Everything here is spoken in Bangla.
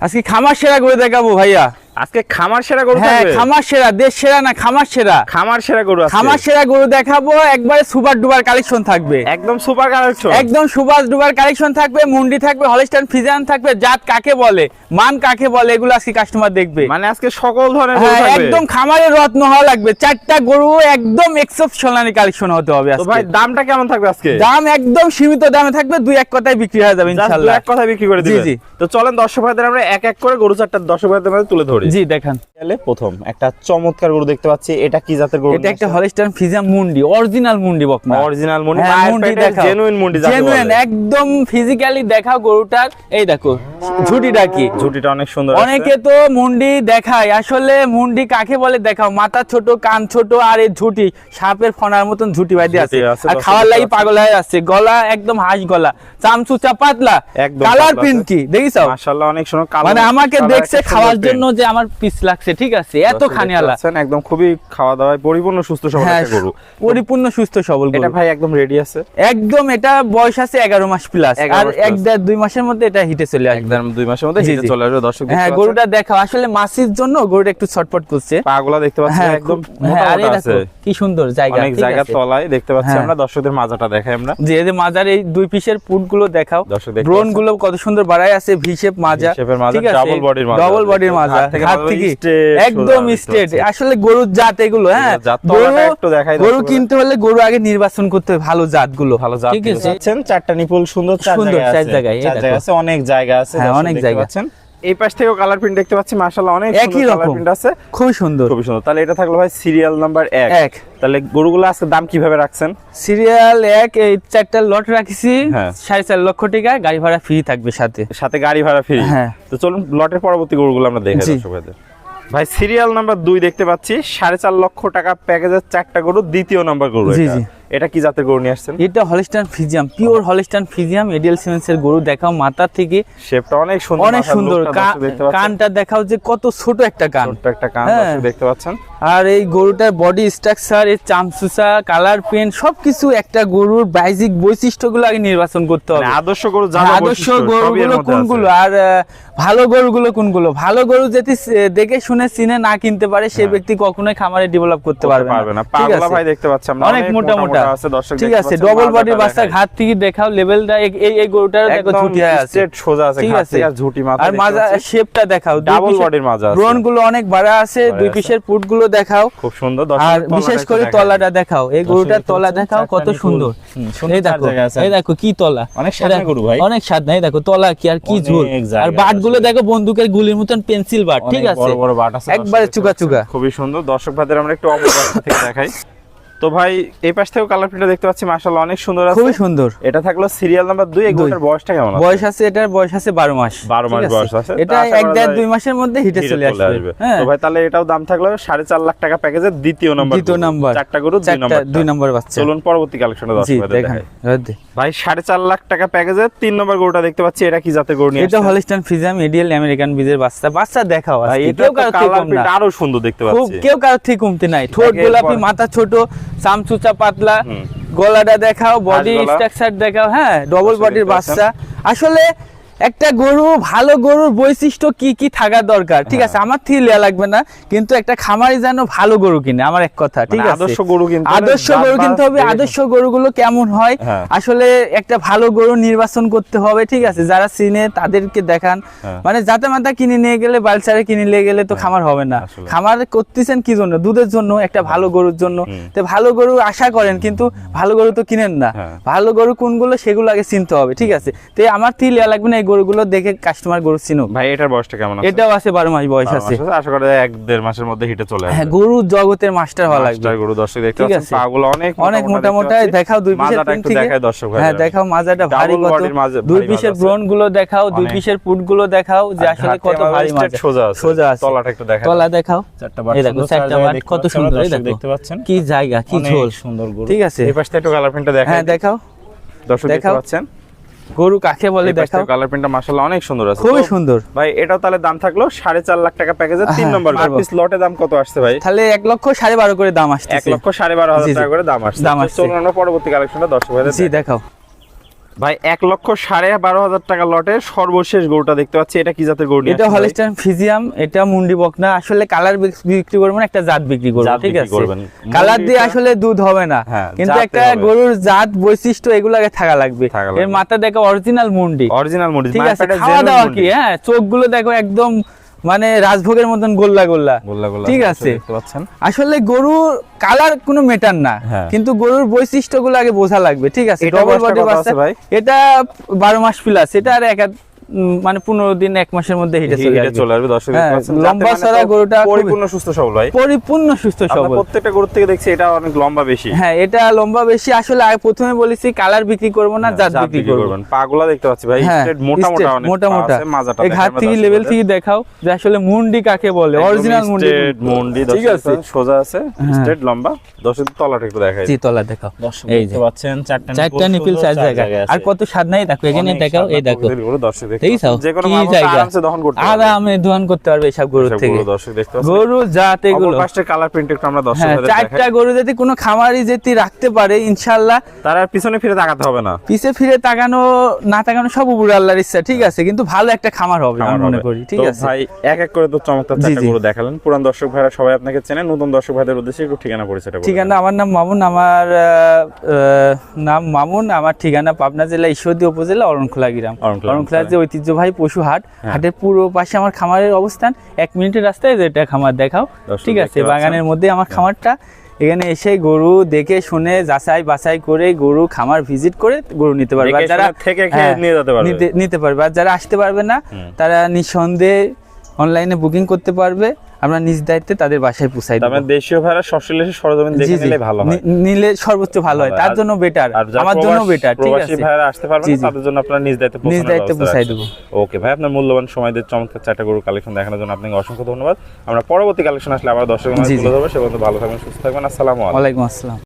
আজকে খামার সেরা গরু দেখাবো ভাইয়া। আজকে খামার সেরা গরু হ্যাঁ, থাকবে? খামার সেরা, দেশ সেরা না, খামার সেরা। খামার সেরা গরু আছে। খামার সেরা গরু দেখাবো, একবারে সুপার ডুপার কালেকশন থাকবে। একদম সুপার কালেকশন। একদম সুপার ডুপার কালেকশন থাকবে, মুন্ডি থাকবে, হলস্টাইন ফ্রিজিয়ান থাকবে, জাত কাকে বলে, মান কাকে বলে, এগুলো আজকে কাস্টমার দেখবে। মানে আজকে সকল ধরনের গরু হ্যাঁ, থাকবে। একদম খামারের রত্ন হওয়া লাগবে। 4টা গরু একদম এক্সেপশনাল কালেকশন হতে হবে তো আজকে। ভাই দামটা কেমন থাকবে আজকে? দাম একদম সীমিত দামে থাকবে, 2-1 কথায় বিক্রি হয়ে যাবে Just ইনশাআল্লাহ। 2-1 কথা বিক্রি করে দিবেন। জি। তো চলেন দর্শক ভাইদের আমরা এক এক করে গরু চারটা দর্শক ভাইদের মধ্যে তুলে ধরি। জি দেখান। তাহলে প্রথম একটা চমৎকার গরু দেখতে পাচ্ছি, এটা কি জাতের গরু? এটা একটা হলস্টাইন ফ্রিজিয়ান মুন্ডি, অরিজিনাল মুন্ডি বকনা। অরিজিনাল মুন্ডি, হ্যাঁ, মুন্ডি দেখাও। জেনুইন মুন্ডি যাকে জেনুইন বলে। একদম ফিজিক্যালি দেখাও গরুটার। এই দেখো ঝুটিটা কি, ঝুটিটা অনেক সুন্দর। অনেকে তো মুন্ডি দেখায়, আসলে মুন্ডি কাকে বলে দেখাও। মাথা ছোট, কান ছোট, আর এই ঝুটি সাপের ফনার মতন ঝুটি বাইদি আছে, আছে, আর খাওয়ার লাগি পাগল হয়ে আছে। গলা একদম হাঁস গলা, চামচুচা পাতলা, একদম কালার পাতলা প্রিন্ট আছে। কি দেখিস? মাশাআল্লাহ অনেক সুন্দর কালার। মানে আমাকে কালার দেখছে একটা খাওয়ার সুন্দর জন্য যে আমার পিস লাগছে, ঠিক আছে, এত দর্শক খানিয়ালা। দেখতে পাচ্ছেন, একদম খুবই খাওয়া দাওয়ায় পরিপূর্ণ সুস্থ সবল হ্যাঁ, একটা গরু। পরিপূর্ণ সুস্থ সবল গরু। এটা ভাই একদম রেডি আছে। একদম এটা বয়স আছে 11 মাস প্লাস, 11 আর মাস plus। 1-2 মাসের মধ্যে এটা হিটে চলে আসবে। একদম 2 মাসের মধ্যে জি, হিটে জি। চলে আসবে দর্শক দেখতে হ্যাঁ, পাচ্ছেন। গরুটা দেখাও, আসলে মাসির জন্য গরুটা একটু ছটফট করছে। পাগুলা দেখতে পাচ্ছেন হ্যাঁ, একদম হ্যাঁ, আর এই মোটা দেখো আছে। কি সুন্দর জায়গা, অনেক ঠিক জায়গা আছে? তলায় দেখতে পাচ্ছি হ্যাঁ। আমরা। দর্শকদের মাজাটা দেখাই আমরা। যে এই যে মাজার এই 2 পিসের পুট গুলো দেখাও, দর্শক দেখতে ব্রোন পাচ্ছেন। গুলো কত সুন্দর বাড়ায় আছে, ভি শেপ মাজা, শেপের মাজা, ঠিক আছে? ডাবল বডির মাজা। ডাবল বডির মাজা, হাত থেকে হাত মাজা থেকে straight একদম সোজা দেখতে স্ট্রেট। পাচ্ছি। আসলে গরুর জাত এগুলো। হ্যাঁ, জাত গরু তলাটা একটু দেখাই গরু দর্শকদের। কিনতে হলে গরু আগে নির্বাচন করতে হবে ভালো জাতগুলো, ভালো জাত ঠিক আছে? পাচ্ছেন। চারটা নিপুল সুন্দর, চার সুন্দর, জায়গায় চার আছে। জায়গায়, এই চার দেখো। জায়গায় আছে, অনেক জায়গা আছে। হ্যাঁ, দর্শক অনেক দেখতে জায়গা। পাচ্ছেন। এই পাশ থেকেও কালার প্রিন্ট দেখতে পাচ্ছি, মাশাআল্লাহ অনেক একই সুন্দর কালার রকম, প্রিন্ট আছে, খুবই সুন্দর। খুবই সুন্দর। তাহলে এটা থাকলো ভাই সিরিয়াল নাম্বার 1। এক। তাহলে গরুগুলো আজকে দাম কিভাবে রাখছেন? সিরিয়াল 1 এই 4টা লট রাখিছি, হ্যাঁ। 4.5 লক্ষ টাকা, গাড়ি ভাড়া ফ্রি থাকবে সাথে। সাথে গাড়ি ভাড়া ফ্রি। হ্যাঁ। তো চলুন লটের পরবর্তী গরুগুলো আমরা দেখে জি। দর্শক ভাইদের। ভাই সিরিয়াল নাম্বার 2 দেখতে পাচ্ছি, 4.5 লক্ষ টাকা প্যাকেজের 4টা গরু, দ্বিতীয় নাম্বার গরু জি, এটা। জি। এটা কি জাতের গরু নিয়ে আসছেন? এটা Holstein Friesian, pure Holstein Friesian ADL সিমেন্সের গরু দেখাও। মাথা থেকে শেপটা অনেক সুন্দর, অনেক মাথার সুন্দর, লোকটা দর্শক দেখতে পাচ্ছেন। কানটা দেখাও যে কত ছোট একটা কান, ছোট্ট একটা কান হ্যাঁ। দর্শক দেখতে পাচ্ছেন। আর এই গরুটার বডি স্ট্রাকচার, এর চামচুসা, কালার পেন, সবকিছু একটা গরুর বেসিক বৈশিষ্ট্যগুলো আগে নির্বাচন করতে হবে। মানে আদর্শ গরু যা হ্যাঁ, যা আদর্শ বৈশিষ্ট্য, সবই এর গরুগুলো মধ্যে কোনগুলো, আছে। আর ভালো গরুগুলো কোনগুলো। ভালো গরু যদি দেখে শুনে চিনে না কিনতে পারে, সেই ব্যক্তি কখনোই খামারে ডেভেলপ করতে পারবে না। ঠিক পাগলা আছে? ভাই দেখতে পাচ্ছি আমরা, অনেক মোটা মোটা আছে দর্শক ঠিক দেখতে আছে, পাচ্ছেন। ডবল বডির মাজাটা বাচ্চা, দেখাই। ঘাট থেকে দেখাও লেভেলটা। এই গরুটার দেখো একদম ঝুটি আছে, straight সোজা আছে, ঠিক ঘাট আছে? থেকে আর ঝুটি মাথা আর দেখতে মাজা পাচ্ছি। শেপটা দেখাও, ডাবল বডির মাজা আছে। ব্রোন গুলো অনেক বাড়া আছে, বাড়া 2 আছে। পিসের পুট গুলো দেখাও। খুব সুন্দর আর দর্শক। বিশেষ করে তলাটা দেখাও, এই গরুটার তলা দেখাও কত সুন্দর। সুন্দর এই চার দেখো, জায়গা আছে। এই দেখো কি তলা, অনেক সাদা গরু ভাই। অনেক স্বাদ নাই, দেখো তলা কি, আর কি অনেক ঝোল। জায়গা আর বাট গুলো আছে। দেখো বন্দুকের গুলির মতন পেন্সিল বাট, ঠিক অনেক আছে, বড় বড় বাট আছে, একবারে দর্শক চুকা দেখতে চুকা। পাচ্ছেন। খুবই সুন্দর দর্শক ভাইদের আমরা একটু অপর থেকে দেখাই। তো ভাই এই পাশ থেকেও কালার প্রিন্টটা দেখতে পাচ্ছি, মাশাআল্লাহ অনেক সুন্দর আছে, খুবই সুন্দর। এটা থাকলো সিরিয়াল নাম্বার 2। এই গরুটার বয়সটা কেমন আছে? বয়স আছে, এটার বয়স আছে 12 মাস। 12 মাস ঠিক আছে? বয়স আছে। এটা তা আশা করা 1-2 যায় মাসের মধ্যে হিটে হিটে চলে আসবে। হ্যাঁ, তো ভাই তাহলে এটাও দাম থাকলো 4.5 লাখ টাকা প্যাকেজের দ্বিতীয় নাম্বার। দ্বিতীয় নাম্বার, 4টা গরু 2 নম্বর বাচ্চা। চলুন পরবর্তী কালেকশনটা জি দর্শক ভাইদের দেখেন, দেখাই। ভাই 4.5 লাখ টাকা প্যাকেজের 3 নম্বর গরুটা দেখতে পাচ্ছি, এটা কি জাতের গরু নিয়ে এটা আসছেন? হলস্টাইন ফ্রিজিয়াম এডিএল আমেরিকান বীজের বাচ্চা। বাচ্চা দেখাও, ভাই আজকে এটা কেউ তো কারো থেকে কালার কম প্রিন্ট না, আরো সুন্দর দেখতে খুব পাচ্ছি। কেউ কারো থেকে কমতে নাই। ঠোঁট একের গোলাপি, পর- মাথা ছোট, চামচুচা পাতলা, গলাটা দেখাও, বডি হাঁস গলা। স্ট্রাকচার দেখাও। হ্যাঁ, ডবল দর্শক বডির দেখতে বাচ্চা। আসলে একটা গরু, ভালো গরুর বৈশিষ্ট্য কি কি থাকা দরকার, ঠিক আছে? আমার থেকে লেয়া লাগবে না, কিন্তু একটা খামারি যেন ভালো গরু কিনে, আমার এক কথা, ঠিক মানে আছে? আদর্শ গরু কিনতে হলে আদর্শ দাম গরু বাস কিনতে হবে। দেখে- আদর্শ গরুগুলো কেমন হয়, হ্যাঁ। আসলে একটা ভালো গরু নির্বাচন করতে হবে, ঠিক আছে? যারা চিনে তাদেরকে দেখান। হ্যাঁ। মানে যাতে মাথা কিনে নিয়ে গেলে, বালচারে কিনে নিয়ে গেলে তো খামার হবে না। আসলে। খামার করতেছেন কি জন্য? দুধের জন্য, একটা ভালো গরুর জন্য। তো ভালো গরু আশা করেন, কিন্তু ভালো গরু তো কিনেন না। হ্যাঁ। ভালো গরু কোনগুলো সেগুলো আগে চিনতে হবে, ঠিক আছে? তো আমার থেকে লেয়া লাগবে না, এই গরুগুলো দেখে কাস্টমার গরু চিনুক। ভাই এটার বয়সটা কেমন আছে? এটাও আছে 12 মাস বয়স 12 আছে। মাস আছে, আশা করা যায় 1-1.5 মাসের মধ্যে হিটে চলে আসবে। হ্যাঁ, গরু জগতের মাস্টার হওয়া লাগবে। মাস্টার গরু দর্শক দেখতে ঠিক পাচ্ছেন, আছে। পাগুলো অনেক অনেক মোটা মোটা দেখতে পাচ্ছি। দেখাও, 2 পিসের মাজাটা পুট একটু থেকে। দেখাই দর্শক ভাই। হ্যাঁ, দেখাও মাজাটা ভারী Double কত, body-র মাঝে 2 ভারী পিসের মাছ আছে। ব্রোন গুলো দেখাও, 2 অনেক। পিসের পুট গুলো দেখাও, যে আসলে কত ভারী মাছ। সোজা আছে, সোজা আছে। তলাটা একটু দেখাই। তলা দেখাও, চারটা বাট এই দেখো, সুন্দর, 4টা জায়গায় বাট দেখতে কত পাচ্ছি সুন্দর, আমরা, এই দর্শক দেখো দেখতে পাচ্ছেন কি জায়গা, কি অনেক ঝোল, সুন্দর গরু। ঠিক আছে? এই পাশটা একটু কালার প্রিন্টটা দেখাই। হ্যাঁ, দেখাও দর্শক দেখতে দেখাও। পাচ্ছেন গরু কাকে বলে, এই পাশটা দেখাও, কালার প্রিন্টটা মাশাআল্লাহ অনেক সুন্দর আছে। খুবই তো সুন্দর। ভাই এটাও তাহলে দাম থাকলো 4.5 লাখ টাকা প্যাকেজের 3 হ্যাঁ, নম্বর। পারবো। পিস লটে দাম কত আসছে ভাই? তাহলে 1,12,500 করে দাম আসছে। 1,12,500 জি, জি। টাকা করে দাম আসছে। দাম তো আসছে। চলুন আমরা পরবর্তী কালেকশনটা দর্শক ভাইদের জি দেখাই। দেখাও। ভাই 1,12,500 টাকা লটের সর্বশেষ গরুটা দেখতে পাচ্ছি, এটা কি জাতের গরু? এটা হলিস্টাইন ফিজিয়াম, এটা মুন্ডি বকনা। আসলে কালার বিক্রি করবো না, একটা জাত বিক্রি করবো, ঠিক আছে? কালার দিয়ে আসলে দুধ হবে না, কিন্তু একটা গরুর জাত বৈশিষ্ট্য এগুলো আগে থাকা লাগবে। এর মাথা দেখো অরিজিনাল মুন্ডি, ঠিক আছে? খাওয়া দাওয়া কি, হ্যাঁ, চোখগুলো দেখো একদম মানে রাজভোগের মতন গোল্লা গোল্লা, ঠিক আছে? আসলে গরুর কালার কোনো মেটার না, কিন্তু গরুর বৈশিষ্ট্যগুলো আগে বোঝা লাগবে, ঠিক আছে? ডবল বডি বাচ্চা, এটা 12 মাস প্লাস, এটা আর মানে 15 দিন 1 মাসের মধ্যে হিটে চলে আসবে। দর্শক লম্বা সারা গরুটা পরিপূর্ণ সুস্থ সবল ভাই, পরিপূর্ণ সুস্থ সবল। প্রত্যেকটা গরু থেকে দেখছি এটা অনেক লম্বা বেশি। হ্যাঁ, এটা লম্বা বেশি। আসলে আগে প্রথমে বলেছি কালার বিক্রি করব না, জাত বিক্রি করব। পাগুলা দেখতে পাচ্ছি ভাই, স্ট্রেট মোটা মোটা, অনেক মোটা মোটা। মাজাটা এই ঘাট থেকে লেভেল থেকে দেখাও যে আসলে মুন্ডি কাকে বলে, অরিজিনাল মুন্ডি। মুন্ডি ঠিক আছে, সোজা আছে, স্ট্রেট লম্বা। দর্শক তলাটা একটু দেখাই, জি তলা দেখাও, এই যে পাচ্ছেন চারটা নিপিল সাইজ জায়গা। আর কত স্বাদ নাই দেখো, এখানে দেখাও, এই দেখো, দর্শক দেখতে যে কোনো আরামসে দহন করতে পারবে, আরামে দহন করতে পারবে এইসব গরু থেকে। দর্শক দেখতে পাচ্ছেন গরু জাত এগুলো, পাঁচটা কালার প্রিন্ট একটু আমরা দর্শকদের দেখাই। চারটা গরু যদি কোনো খামারি যদি রাখতে পারে ইনশাআল্লাহ, তার আর পিছনে ফিরে তাকাতে হবে না। পিছে ফিরে তাকানো না তাকানো সব উপরে আল্লাহর ইচ্ছা, ঠিক আছে? কিন্তু ভালো একটা খামার হবে আমি মনে করি, ঠিক আছে? ভাই এক এক করে তো চমৎকার চারটা গরু দেখালেন। পুরান দর্শক ভাইরা সবাই আপনাকে চেনেন, নতুন দর্শক ভাইদের উদ্দেশ্যে একটু ঠিকানা পরিচয়টা বলুন। ঠিকানা, আমার নাম মামুন, আমার নাম মামুন, আমার ঠিকানা পাবনা জেলা ঈশ্বরদী উপজেলা অরণখোলা গ্রাম। অরণখোলা যে ঐতিহ্যবাহী পশু হাট, হাটের পুরো পাশে আমার খামারের অবস্থান। 1 মিনিটের রাস্তায় যেটা খামার দেখাও, ঠিক আছে? বাগানের মধ্যে আমার খামারটা। এখানে এসে গরু দেখে শুনে যাচাই বাছাই করে গরু খামার ভিজিট করে গরু নিতে পারবে। আর যারা নিতে পারবে, আর যারা আসতে পারবে না তারা নিঃসন্দেহে অনলাইনে বুকিং করতে পারবে, আমরা নিজ দায়িত্বে তাদের বাসায় পৌঁছাই দেব। আমরা দেশীয় ভাড়া সরাসরি সরজমিন দেখে নিলে ভালো হয়, নিলে সর্বোচ্চ ভালো হয়, তার জন্য বেটার, আমার জন্য বেটার, ঠিক আছে? প্রবাসী ভাইরা আসতে পারবে না, তাদের জন্য আপনারা নিজ দায়িত্বে পৌঁছাই দেব। ওকে ভাই, আপনার মূল্যবান সময় দিয়ে চমৎকার চারটা গরু কালেকশন দেখানোর জন্য আপনাকে অসংখ্য ধন্যবাদ। আমরা পরবর্তী কালেকশন আসলে আবার দর্শকদের তুলে ধরবো। সে পর্যন্ত ভালো থাকবেন, সুস্থ থাকবেন। আসসালামু আলাইকুম। ওয়ালাইকুম আসসালাম।